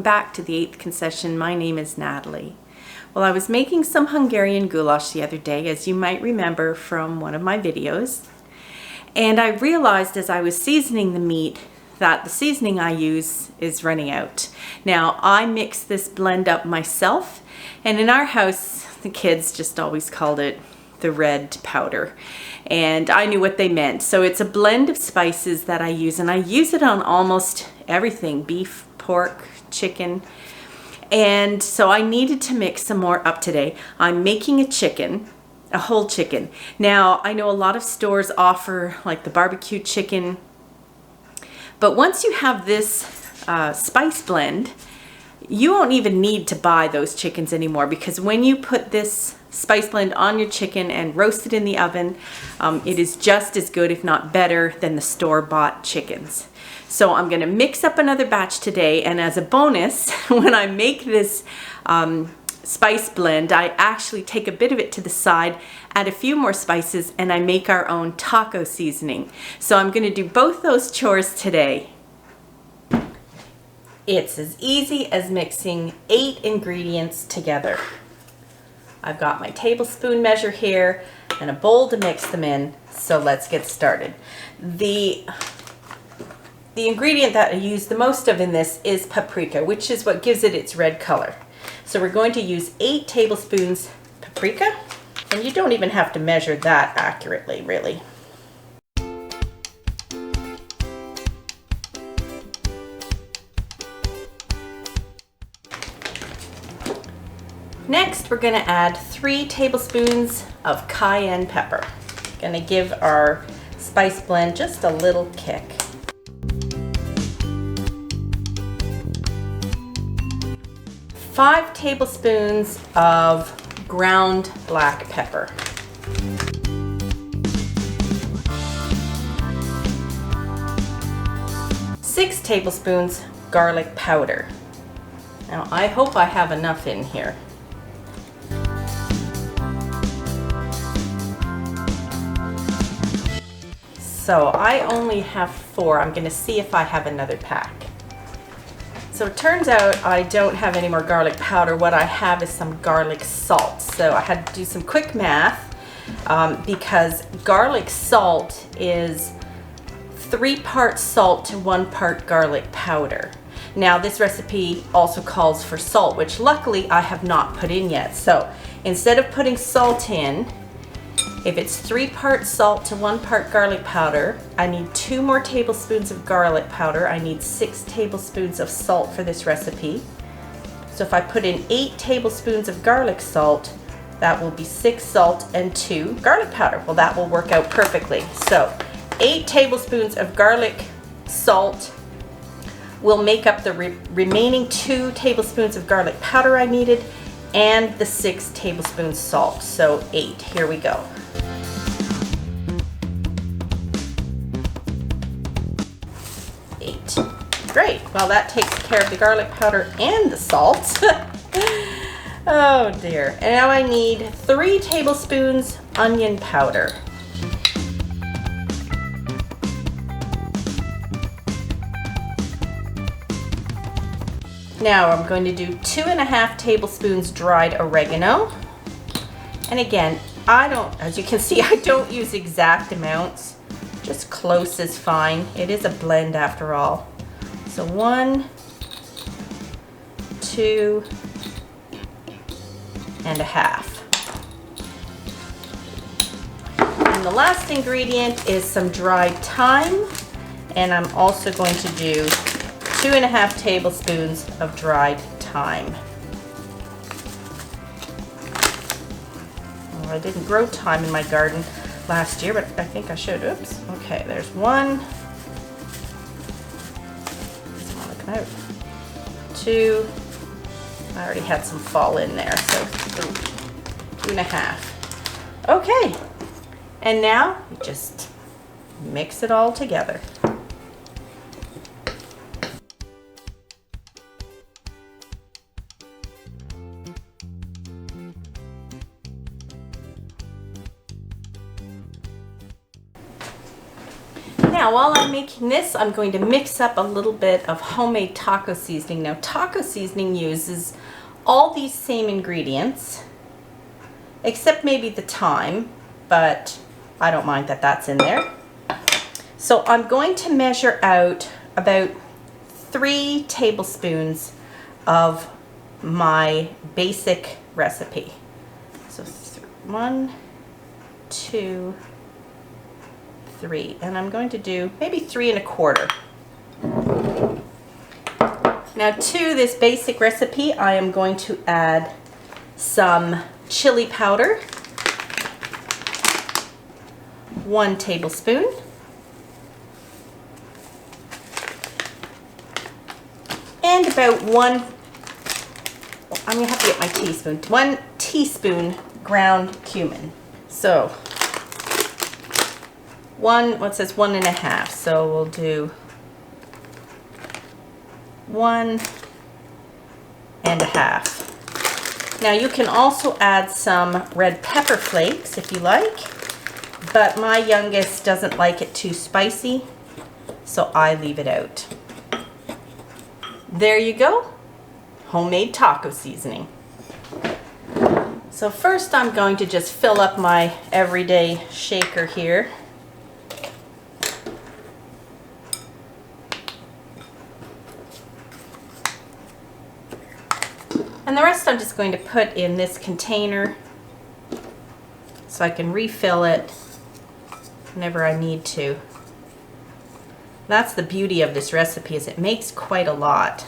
welcome back to the 8th Concession. My name is Natalie. Well, I was making some Hungarian goulash the other day, as you might remember from one of my videos, and I realized as I was seasoning the meat that the seasoning I use is running out. Now, I mix this blend up myself, and in our house the kids just always called it the red powder, and I knew what they meant. So it's a blend of spices that I use, and I use it on almost everything: beef, pork, chicken. And so I needed to mix some more up today. I'm making a whole chicken. Now, I know a lot of stores offer like the barbecue chicken, but once you have this spice blend, you won't even need to buy those chickens anymore, because when you put this spice blend on your chicken and roast it in the oven, it is just as good, if not better, than the store-bought chickens. So I'm going to mix up another batch today, and as a bonus, when I make this spice blend, I actually take a bit of it to the side, add a few more spices, and I make our own taco seasoning. So I'm going to do both those chores today. It's as easy as mixing 8 ingredients together. I've got my tablespoon measure here and a bowl to mix them in, so let's get started. The ingredient that I use the most of in this is paprika, which is what gives it its red color. So we're going to use 8 tablespoons paprika, and you don't even have to measure that accurately, really. Next, we're going to add 3 tablespoons of cayenne pepper. Going to give our spice blend just a little kick. 5 tablespoons of ground black pepper. 6 tablespoons garlic powder. Now, I hope I have enough in here. So I only have 4. I'm going to see if I have another pack. So it turns out I don't have any more garlic powder. What I have is some garlic salt. So I had to do some quick math because garlic salt is 3 parts salt to 1 part garlic powder. Now, this recipe also calls for salt, which luckily I have not put in yet. So instead of putting salt in, if it's 3 parts salt to 1 part garlic powder, I need 2 more tablespoons of garlic powder. I need 6 tablespoons of salt for this recipe. So if I put in 8 tablespoons of garlic salt, that will be 6 salt and 2 garlic powder. Well, that will work out perfectly. So 8 tablespoons of garlic salt will make up the remaining 2 tablespoons of garlic powder I needed, and the 6 tablespoons salt. So 8. Here we go. Great. Well, that takes care of the garlic powder and the salt. Oh dear. And now I need 3 tablespoons onion powder. Now I'm going to do 2.5 tablespoons dried oregano. And again, as you can see, I don't use exact amounts. Just close is fine. It is a blend after all. So 1, 2, and a half. And the last ingredient is some dried thyme, and I'm also going to do 2.5 tablespoons of dried thyme. Well, I didn't grow thyme in my garden last year, but I think I should. Oops. Okay, there's 1. Out. 2. I already had some fall in there, so 2.5. Okay, and now you just mix it all together. Now, while I'm making this, I'm going to mix up a little bit of homemade taco seasoning. Now, taco seasoning uses all these same ingredients, except maybe the thyme, but I don't mind that that's in there. So I'm going to measure out about 3 tablespoons of my basic recipe. So 1, 2, 3, and I'm going to do maybe 3 1/4. Now to this basic recipe, I am going to add some chili powder, 1 tablespoon, and about I'm gonna have to get my teaspoon, 1 teaspoon ground cumin. So what says 1 1/2, so we'll do 1 1/2. Now you can also add some red pepper flakes if you like, but my youngest doesn't like it too spicy, so I leave it out. There you go, homemade taco seasoning. So first I'm going to just fill up my everyday shaker here. And the rest I'm just going to put in this container so I can refill it whenever I need to. That's the beauty of this recipe, is it makes quite a lot.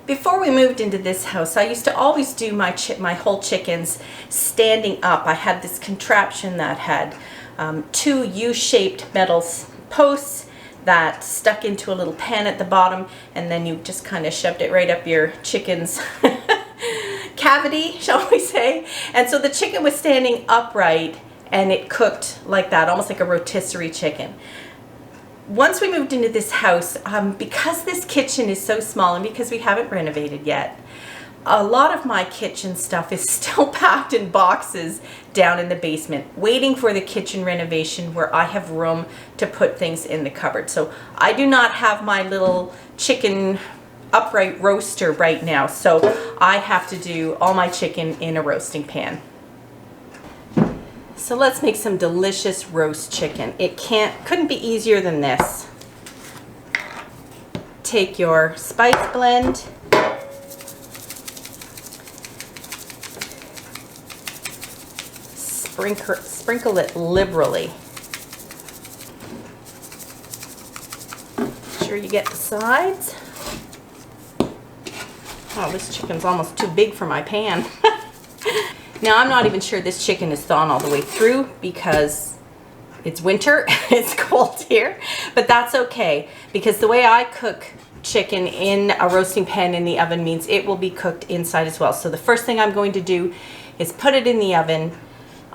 Before we moved into this house, I used to always do my whole chickens standing up. I had this contraption that had 2 U-shaped metal posts that stuck into a little pan at the bottom, and then you just kind of shoved it right up your chicken's cavity, shall we say. And so the chicken was standing upright and it cooked like that, almost like a rotisserie chicken. Once we moved into this house, because this kitchen is so small and because we haven't renovated yet, a lot of my kitchen stuff is still packed in boxes down in the basement, waiting for the kitchen renovation where I have room to put things in the cupboard. So I do not have my little chicken upright roaster right now, so I have to do all my chicken in a roasting pan. So let's make some delicious roast chicken. It couldn't be easier than this. Take your spice blend, sprinkle it liberally. Make sure you get the sides. Oh, this chicken's almost too big for my pan. Now, I'm not even sure this chicken is thawed all the way through because it's winter, it's cold here, but that's okay, because the way I cook chicken in a roasting pan in the oven means it will be cooked inside as well. So the first thing I'm going to do is put it in the oven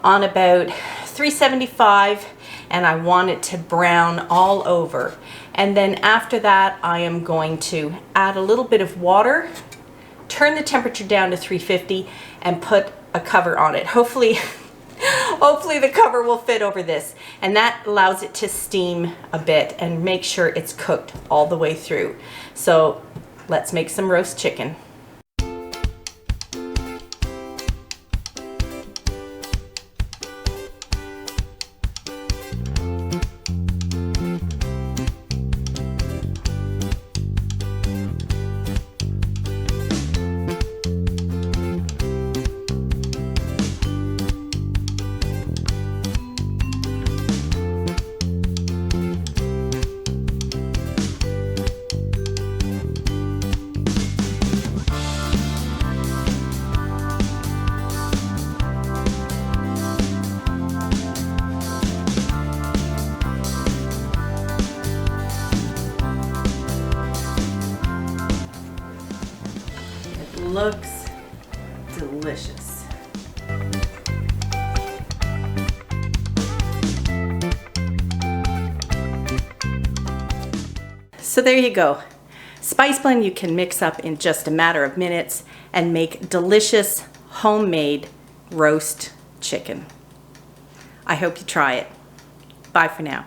on about 375, and I want it to brown all over. And then after that, I am going to add a little bit of water, turn the temperature down to 350, and put a cover on it. Hopefully the cover will fit over this, and that allows it to steam a bit and make sure it's cooked all the way through. So let's make some roast chicken. Looks delicious. So there you go. Spice blend you can mix up in just a matter of minutes and make delicious homemade roast chicken. I hope you try it. Bye for now.